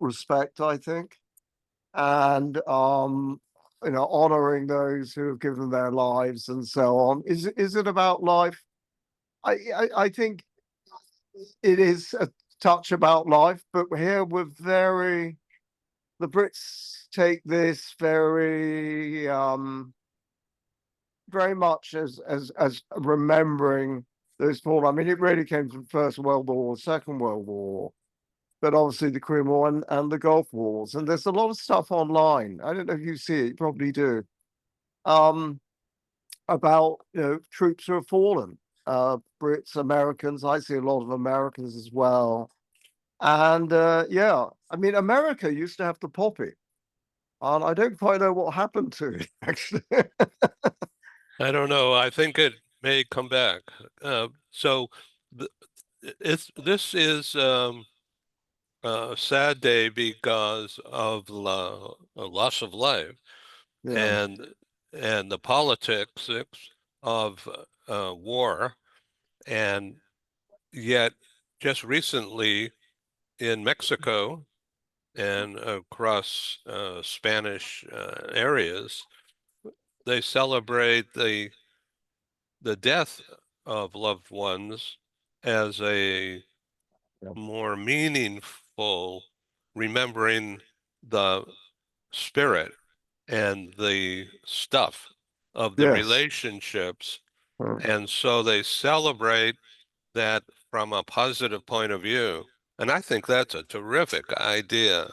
respect, I think, and honoring those who have given their lives and so on. Is it about life? I think it is a touch about life, but here the Brits take this very much as remembering those fallen. I mean, it really came from First World War, Second World War, but obviously the Korean War and the Gulf Wars. And there's a lot of stuff online. I don't know if you see it, you probably do. Um, about troops who have fallen, Brits, Americans. I see a lot of Americans as well. And yeah, I mean, America used to have the poppy, and I don't quite know what happened to it actually. I don't know. I think it may come back. So th this is a sad day because of loss of life Yeah, and the politics of war, and yet just recently in Mexico and across Spanish areas, they celebrate the death of loved ones as a yeah. more meaningful remembering the spirit and the stuff of the Yes. relationships. Mm. And so they celebrate that from a positive point of view. And I think that's a terrific idea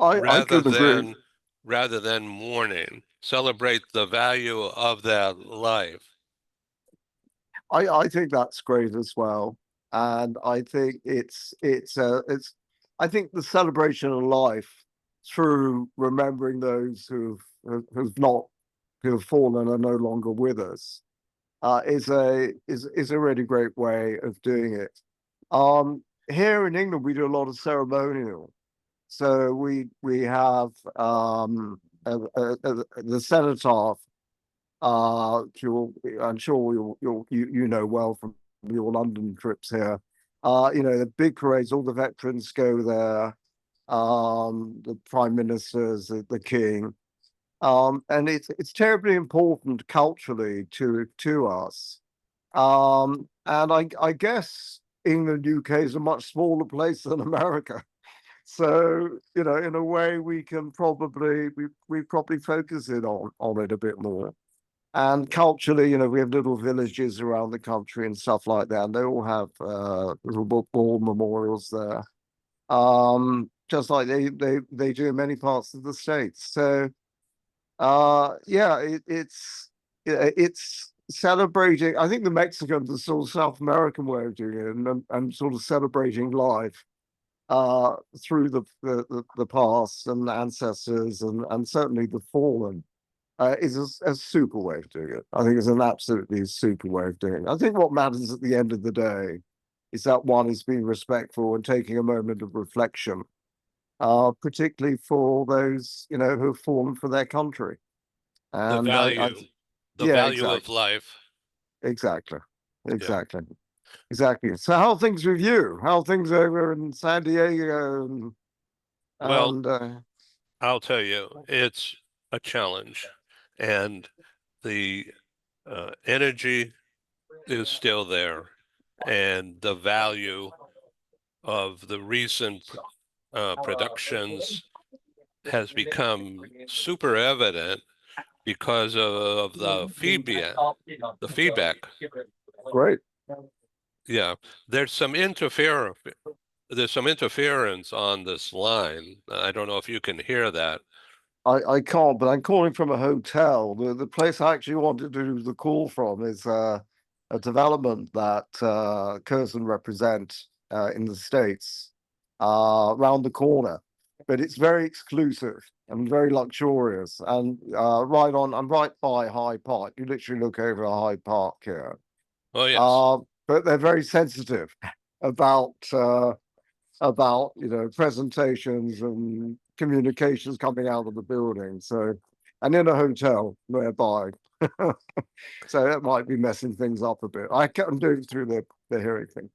I rather couldn't agree. than mourning. Celebrate the value of that life. I think that's great as well, and I think it's I think the celebration of life through remembering those who've not who have fallen are no longer with us is a really great way of doing it. Here in England, we do a lot of ceremonial. So we have the cenotaph. I'm sure you know well from your London trips here. The big parades, all the veterans go there. The prime ministers, the king, and it's terribly important culturally to us. And I guess England, UK is a much smaller place than America. So, in a way, we probably focus it on it a bit more. And culturally, we have little villages around the country and stuff like that. And they all have little war memorials there, just like they do in many parts of the states. So, yeah, it's celebrating. I think the Mexicans, the sort of South American way of doing it, and sort of celebrating life through the past and ancestors and certainly the fallen is a super way of doing it. I think it's an absolutely super way of doing it. I think what matters at the end of the day is that one is being respectful and taking a moment of reflection, particularly for those who have fallen for their country. The And value, the yeah, value of exactly, life. exactly, Yeah. exactly, exactly. So, how are things with you? How are things over in San Diego Well, and I'll tell you, it's a challenge, and the energy is still there, and the value of the recent productions has become super evident because of the feedback. The feedback. great? Yeah, there's some interference. There's some interference on this line. I don't know if you can hear that. I can't, but I'm calling from a hotel. The place I actually wanted to do the call from is a development that Curzon represent in the States, around the corner. But it's very exclusive and very luxurious. And I'm right by Hyde Park. You literally look over Hyde Park here. Oh, yes. Uh, but they're very sensitive about presentations and communications coming out of the building. So, and in a hotel nearby. So that might be messing things up a bit. I kept doing it through the hearing thing.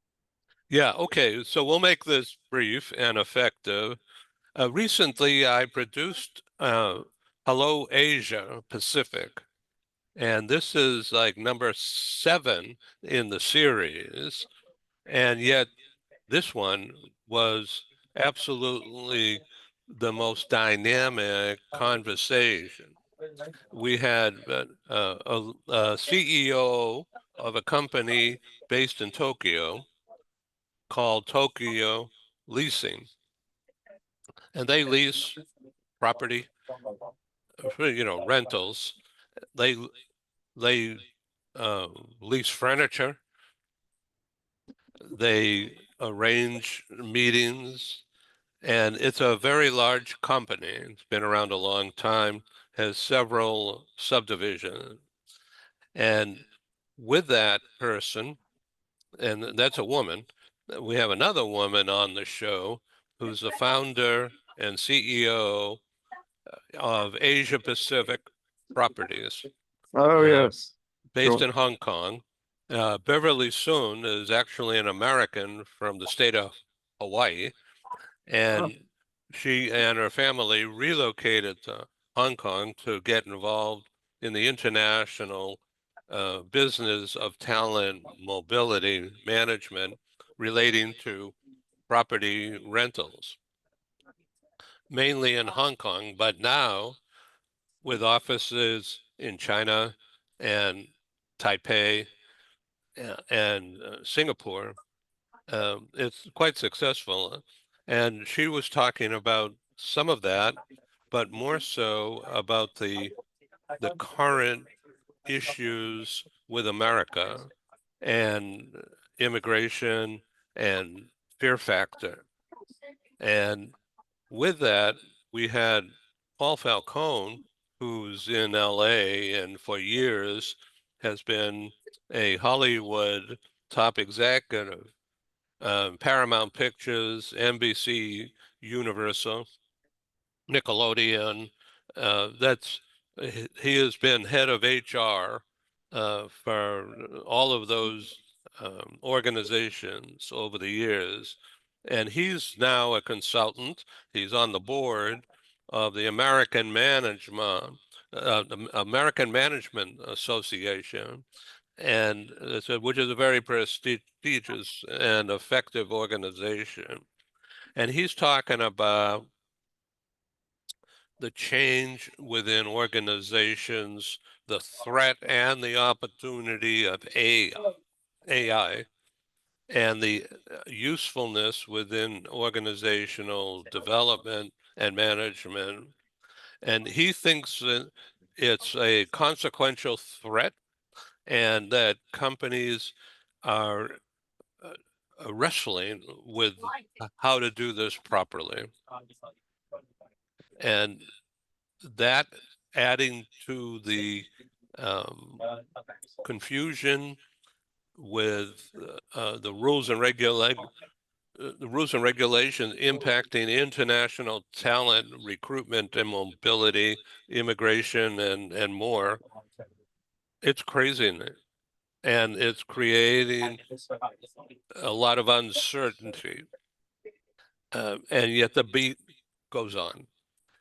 Yeah, okay. So we'll make this brief and effective. Recently, I produced Hello Asia Pacific, and this is like number 7 in the series. And yet, this one was absolutely the most dynamic conversation. We had a CEO of a company based in Tokyo called Tokyo Leasing, and they lease property for, rentals. They they uh, lease furniture. They arrange meetings, and it's a very large company. It's been around a long time, has several subdivisions. And with that person, and that's a woman, we have another woman on the show who's the founder and CEO of Asia Pacific Properties, Oh, uh, yes. based Sure. in Hong Kong. Beverly Soon is actually an American from the state of Hawaii, Ah, and she and her family relocated to Hong Kong to get involved in the international business of talent mobility management relating to property rentals, mainly in Hong Kong, but now with offices in China and Taipei and Singapore. It's quite successful. And she was talking about some of that, but more so about the current issues with America and immigration and fear factor. And with that, we had Paul Falcone, who's in LA and for years has been a Hollywood top executive, Paramount Pictures, NBC, Universal, Nickelodeon. That's he has been head of HR for all of those organizations over the years, and he's now a consultant. He's on the board of the the American Management Association, and which is a very prestigious and effective organization. And he's talking about the change within organizations, the threat and the opportunity of AI, and the usefulness within organizational development and management. And he thinks that it's a consequential threat and that companies are wrestling with how to do this properly. And that adding to the um, confusion with the rules and regulations impacting international talent recruitment and mobility, immigration, and more. It's crazy, and it's creating a lot of uncertainty. And yet the beat goes on.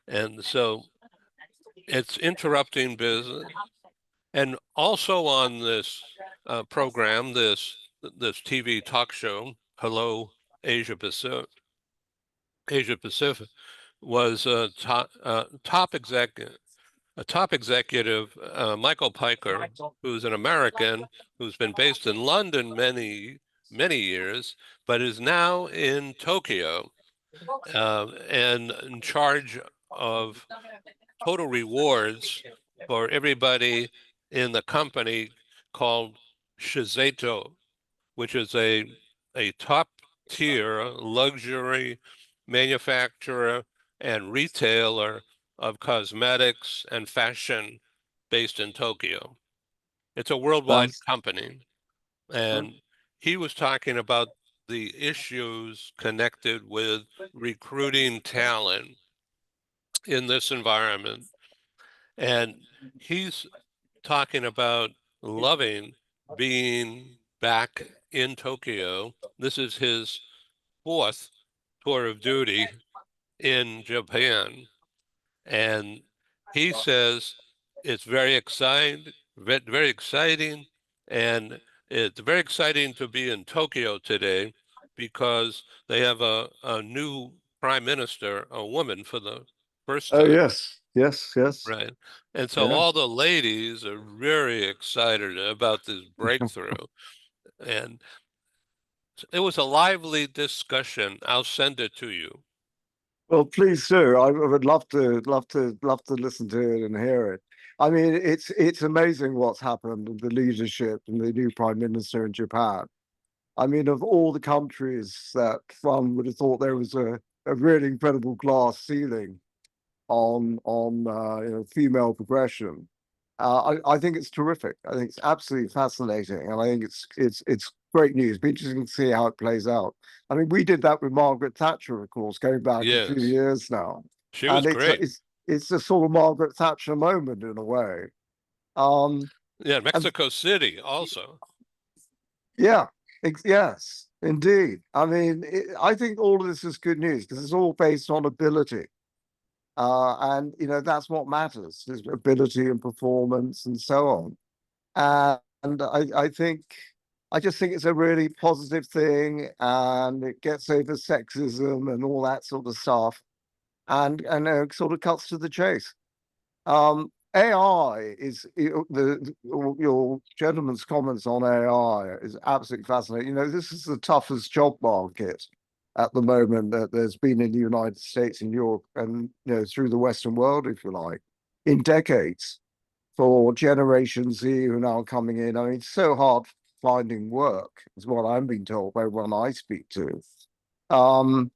And so it's interrupting business. And also on this program, this TV talk show, Hello Asia Pacific, was a top executive, Michael Piker, who's an American who's been based in London many years, but is now in Tokyo and in charge of total rewards for everybody in the company called Shizeto, which is a top tier luxury manufacturer and retailer of cosmetics and fashion based in Tokyo. It's a worldwide that's company. uh, And he was talking about the issues connected with recruiting talent in this environment. And he's talking about loving being back in Tokyo. This is his fourth tour of duty in Japan. And he says it's very exciting, very exciting, and it's very exciting to be in Tokyo today because they have a new prime minister, a woman for the first Oh, time, yes, yes, yes. right? And so Yeah. all the ladies are very excited about this breakthrough. And it was a lively discussion. I'll send it to you. Well, please do. I would love to listen to it and hear it. I mean, it's amazing what's happened with the leadership and the new prime minister in Japan. I mean, of all the countries that one would have thought there was a really incredible glass ceiling on female progression. I think it's terrific. I think it's absolutely fascinating, and I think it's great news. Be interesting to see how it plays out. I mean, we did that with Margaret Thatcher, of course, going back a few Yes, years now, she was and great. it's a sort of Margaret Thatcher moment in a way. Um, Yeah, and Mexico City also. yeah, yes, indeed. I mean, I think all of this is good news because it's all based on ability. And that's what matters is ability and performance and so on. And I just think it's a really positive thing, and it gets over sexism and all that sort of stuff, and sort of cuts to the chase. AI is your gentleman's comments on AI is absolutely fascinating. This is the toughest job market at the moment that there's been in the United States and Europe, and through the Western world, if you like, in decades for Generation Z who are now coming in. I mean, it's so hard finding work, is what I'm being told by everyone I speak to. Um,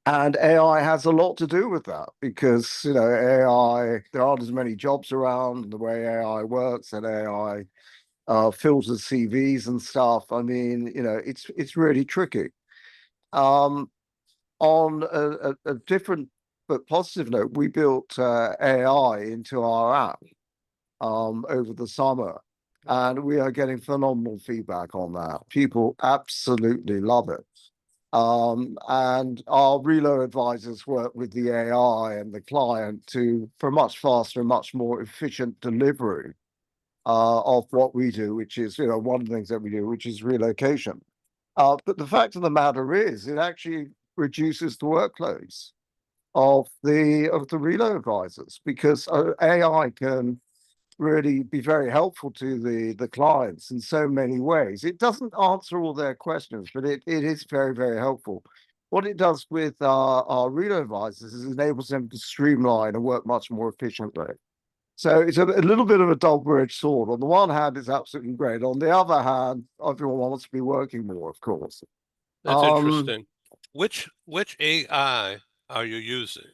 and AI has a lot to do with that because, AI, there aren't as many jobs around, the way AI works, and AI filters CVs and stuff. I mean, it's really tricky. Um, on a different but positive note, we built AI into our app over the summer, and we are getting phenomenal feedback on that. People absolutely love it. And our Relo advisors work with the AI and the client for much faster and much more efficient delivery of what we do, which is one of the things that we do, which is relocation. But the fact of the matter is, it actually reduces the workloads of the Relo advisors because AI can really be very helpful to the clients in so many ways. It doesn't answer all their questions, but it is very, very helpful. What it does with our Relo advisors is enables them to streamline and work much more efficiently. So it's a little bit of a double-edged sword. On the one hand, it's absolutely great. On the other hand, everyone wants to be working more, of course. That's Um, interesting. Which AI are you using?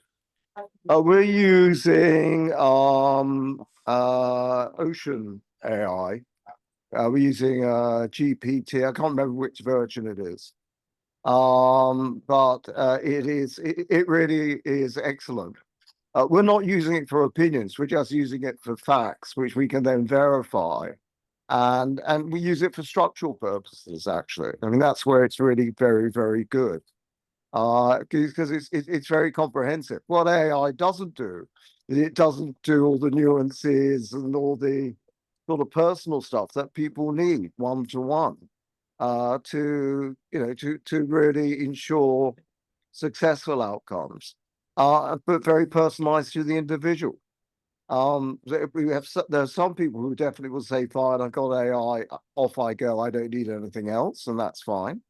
we're using Ocean AI. We're using GPT. I can't remember which version it is. But it really is excellent. We're not using it for opinions. We're just using it for facts, which we can then verify. And we use it for structural purposes, actually. I mean, that's where it's really very, very good. Because it's very comprehensive. What AI doesn't do, it doesn't do all the nuances and all the sort of personal stuff that people need one to one to really ensure successful outcomes, but very personalized to the individual. There are some people who definitely will say, "Fine, I've got AI, off I go. I don't need anything else," and that's fine.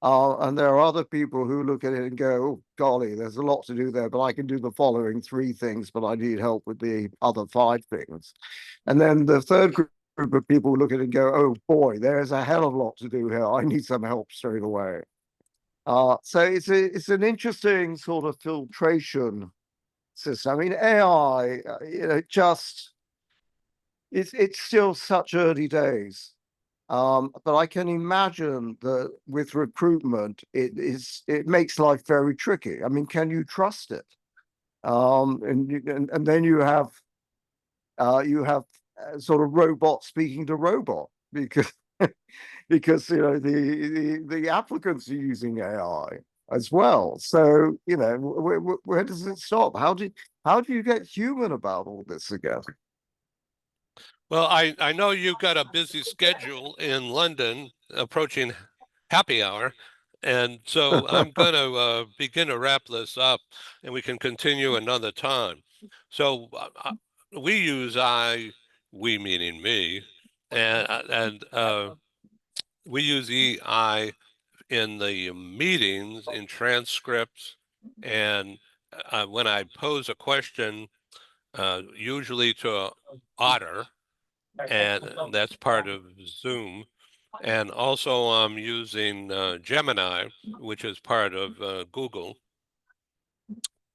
And there are other people who look at it and go, "Oh, golly, there's a lot to do there, but I can do the following three things, but I need help with the other five things." And then the third group of people look at it and go, "Oh boy, there's a hell of a lot to do here. I need some help straight away." So it's an interesting sort of filtration system. I mean, AI, just it's still such early days. But I can imagine that with recruitment, it makes life very tricky. I mean, can you trust it? And then you have sort of robot speaking to robot because because the applicants are using AI as well. So where does it stop? How do you get human about all this again? Well, I know you've got a busy schedule in London approaching happy hour. And so I'm going to begin to wrap this up and we can continue another time. So we use we meaning me, and we use EI in the meetings, in transcripts, and when I pose a question, usually to Otter, and that's part of Zoom. And also I'm using Gemini, which is part of Google.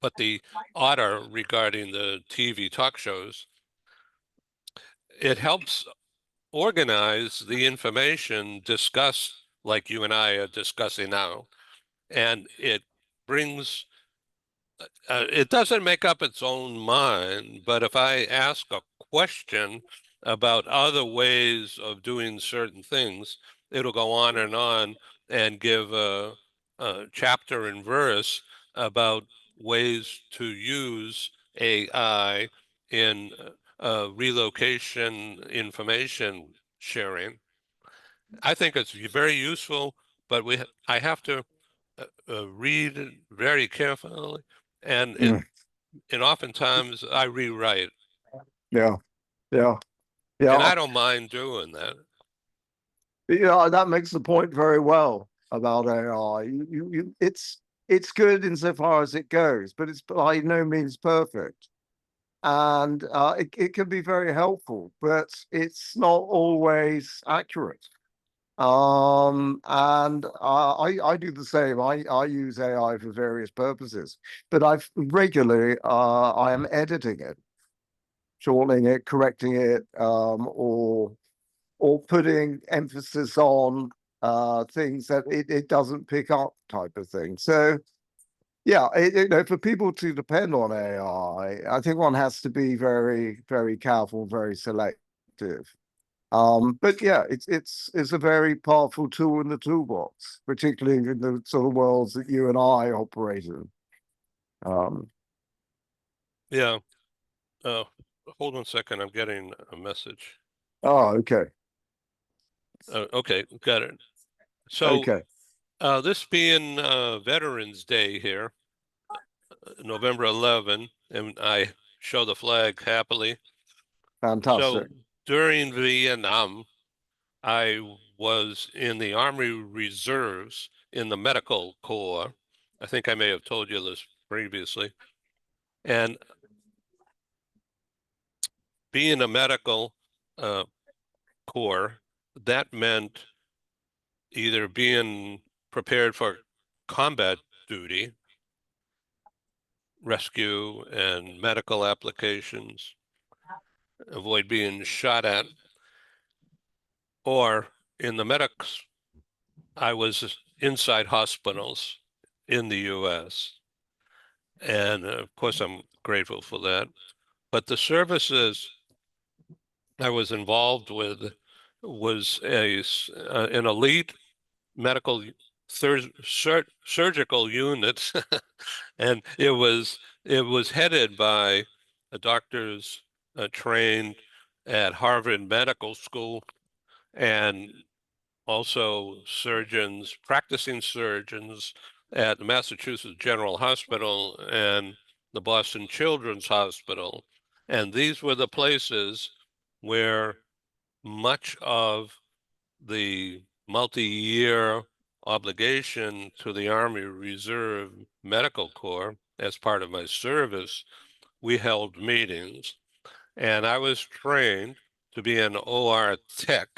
But the Otter regarding the TV talk shows, it helps organize the information discussed like you and I are discussing now. And it brings it doesn't make up its own mind, but if I ask a question about other ways of doing certain things, it'll go on and give a chapter and verse about ways to use AI in relocation information sharing. I think it's very useful, but I have to read it very carefully, and Mm, oftentimes I rewrite, yeah, yeah, and yeah. I don't mind doing that. Yeah, that makes the point very well about AI. It's good insofar as it goes, but it's by no means perfect. And it can be very helpful, but it's not always accurate. And I do the same. I use AI for various purposes, but I am editing it, shortening it, correcting it, or putting emphasis on things that it doesn't pick up, type of thing. So yeah, for people to depend on AI, I think one has to be very, very careful, very selective. But yeah, it's a very powerful tool in the toolbox, particularly in the sort of worlds that you and I operate in. Um, Yeah. Uh, Hold on a second. I'm getting a message. oh, okay, Okay, got it. So okay, this being Veterans Day here, November 11, and I show the flag happily. fantastic. So during Vietnam, I was in the Army Reserves in the Medical Corps. I think I may have told you this previously. And being a medical uh, corps, that meant either being prepared for combat duty, rescue and medical applications, avoid being shot at, or in the medics, I was inside hospitals in the US. And of course, I'm grateful for that. But the services I was involved with was an elite medical surgical unit, and it was headed by doctors trained at Harvard Medical School, and also surgeons, practicing surgeons at the Massachusetts General Hospital and the Boston Children's Hospital. And these were the places where much of the multi-year obligation to the Army Reserve Medical Corps as part of my service, we held meetings. And I was trained to be an OR tech,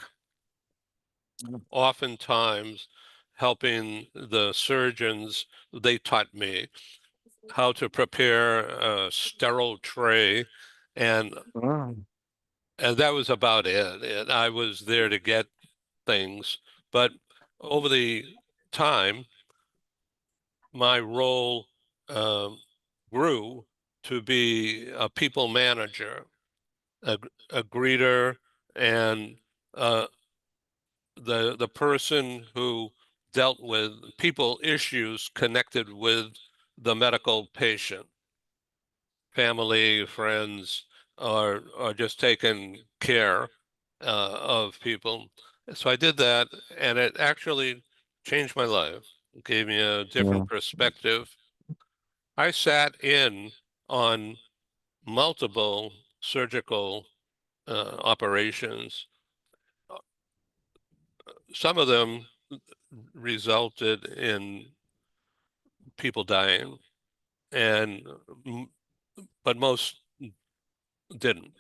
oftentimes helping the surgeons. They taught me how to prepare a sterile tray, and Oh, that was about it. And I was there to get things, but over the time, my role um, grew to be a people manager, a greeter, and uh, the person who dealt with people issues connected with the medical patient, family, friends, or just taking care of people. So I did that, and it actually changed my life. It gave me a Yeah. different perspective. I sat in on multiple surgical operations. Some of them resulted in people dying, and but most didn't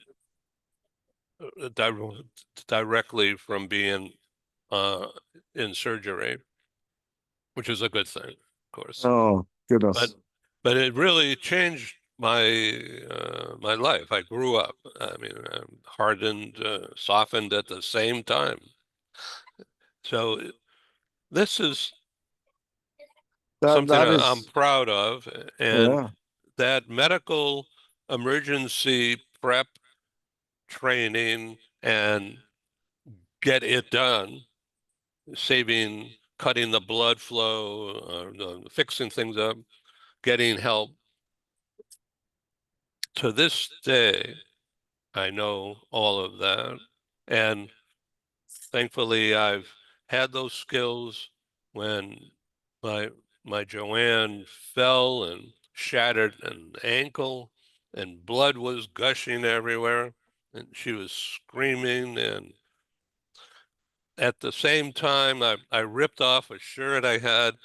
directly from being uh, in surgery, which is a good thing, of course. Oh, But goodness. it really changed my life. I grew up. I mean, hardened, softened at the same time. So this is something That I'm is, proud of, and yeah. that medical emergency prep training and get it done, saving, cutting the blood flow, fixing things up, getting help. To this day, I know all of that. And thankfully, I've had those skills when my Joanne fell and shattered an ankle, and blood was gushing everywhere, and she was screaming. And at the same time, I ripped off a shirt I had,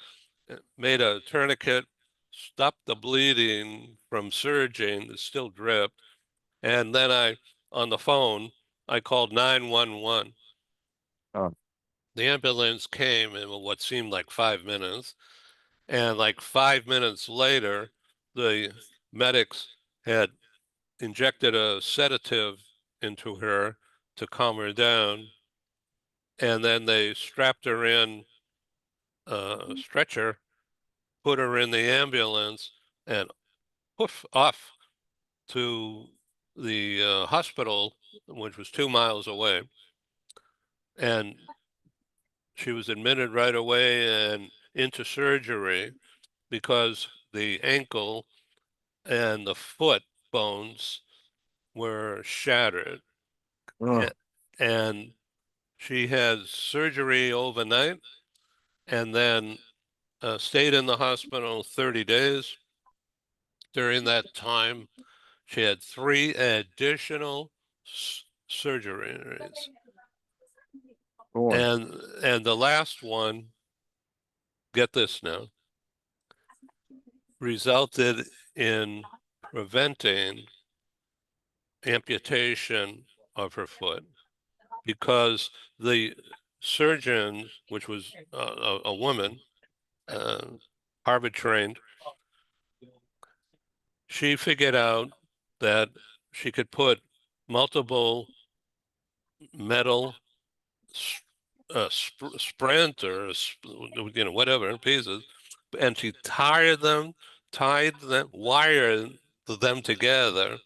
made a tourniquet, stopped the bleeding from surging, it still dripped. And then on the phone, I called 911. Oh, The ambulance came in what seemed like 5 minutes. And like 5 minutes later, the medics had injected a sedative into her to calm her down. And then they strapped her in a stretcher, put her in the ambulance, and poof, off to the hospital, which was 2 miles away. And she was admitted right away and into surgery because the ankle and the foot bones were shattered. oh, And she had surgery overnight and then stayed in the hospital 30 days. During that time, she had 3 additional surgeries. boy. And the last one, get this now, resulted in preventing amputation of her foot because the surgeon, which was a woman, uh, Harvard trained, she figured out that she could put multiple metal sprint or whatever pieces, and she tied them, wired them together,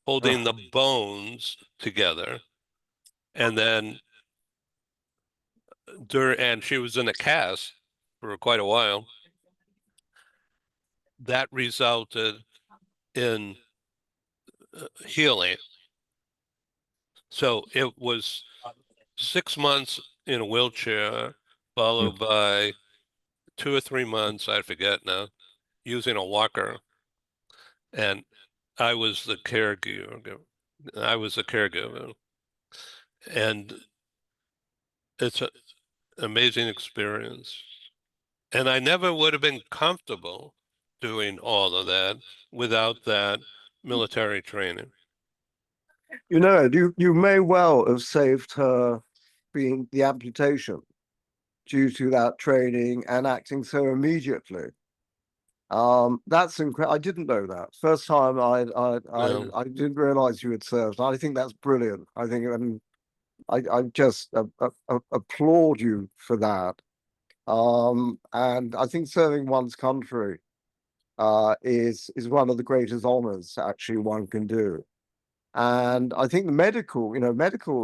holding Oh, the bones together, and then and she was in a cast for quite a while. That resulted in healing. So it was 6 months in a wheelchair, mm, followed by 2 or 3 months, I forget now, using a walker. And I was the caregiver. I was the caregiver. And it's an amazing experience. And I never would have been comfortable doing all of that without that military training. you know, you may well have saved her being the amputation due to that training and acting so immediately. That's incredible. I didn't know that. First time I didn't realize you had served. I think that's brilliant. I think, and I just applaud you for that. And I think serving one's country is one of the greatest honors actually one can do. And I think the medical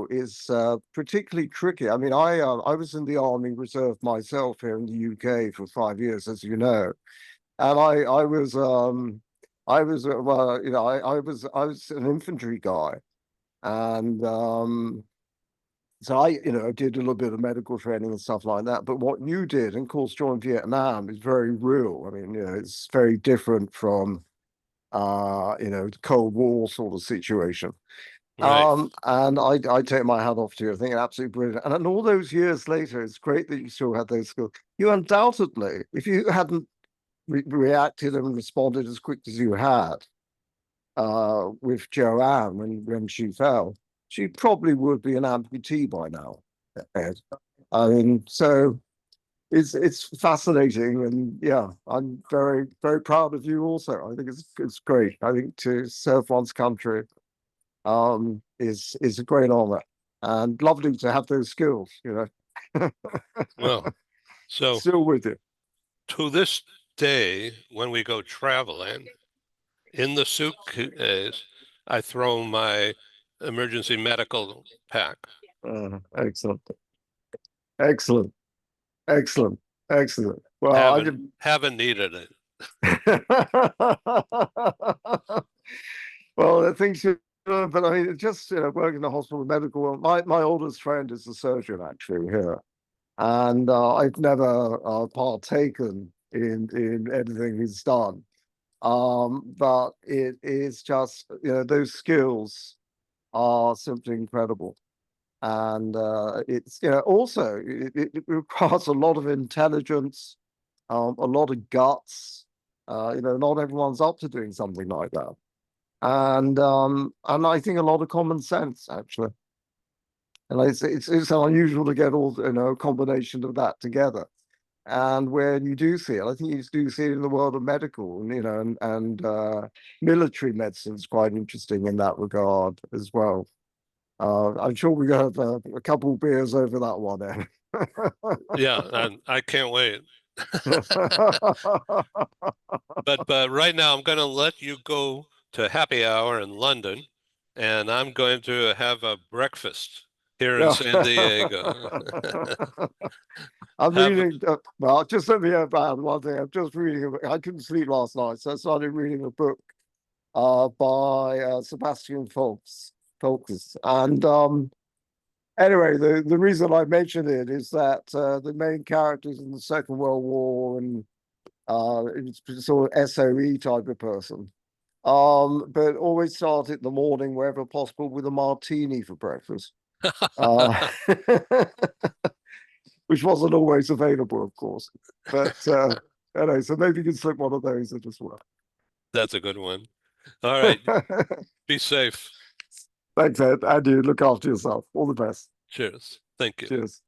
is particularly tricky. I mean, I was in the Army Reserve myself here in the UK for 5 years, as you know, and I was well, I was an infantry guy, and so I did a little bit of medical training and stuff like that. But what you did, and of course, during Vietnam, is very real. I mean, it's very different from Cold War sort of situation. Right. And I take my hat off to you. I think absolutely brilliant. And all those years later, it's great that you still had those skills. You undoubtedly, if you hadn't reacted and responded as quick as you had with Joanne when she fell, she probably would be an amputee by now. Ed. I mean, so it's fascinating, and yeah, I'm very very proud of you. Also, I think it's great. I think to serve one's country is a great honor, and lovely to have those skills. Well, so Still with you. to this day, when we go traveling, in the suitcase, I throw my emergency medical pack. Excellent, excellent, excellent, excellent. Well, I did. Haven't needed it. Well, the things but I mean, just working in the hospital medical. My oldest friend is a surgeon actually here, and I've never partaken in anything he's done. But it is just those skills are simply incredible, and it's also it requires a lot of intelligence, a lot of guts. Not everyone's up to doing something like that, and I think a lot of common sense actually. And it's unusual to get all a combination of that together. And when you do see it, I think you do see it in the world of medical, and military medicine is quite interesting in that regard as well. I'm sure we have a couple of beers over that one, Ed. Yeah, and I can't wait. But right now, I'm going to let you go to happy hour in London, and I'm going to have a breakfast here in Yeah. San Diego. I'm Have reading, well, just let me add one thing. I'm just reading, I couldn't sleep last night, so I started reading a book by Sebastian Faulks. And anyway, the reason I mentioned it is that the main characters in the Second World War, and it's sort of SOE type of person. But always start it in the morning, wherever possible, with a martini for breakfast. Uh, which wasn't always available, of course. But anyway, so maybe you can slip one of those in as well. That's a good one. All right. Be safe. Thanks, Ed. And you look after yourself. All the best. Cheers. Thank you. Cheers.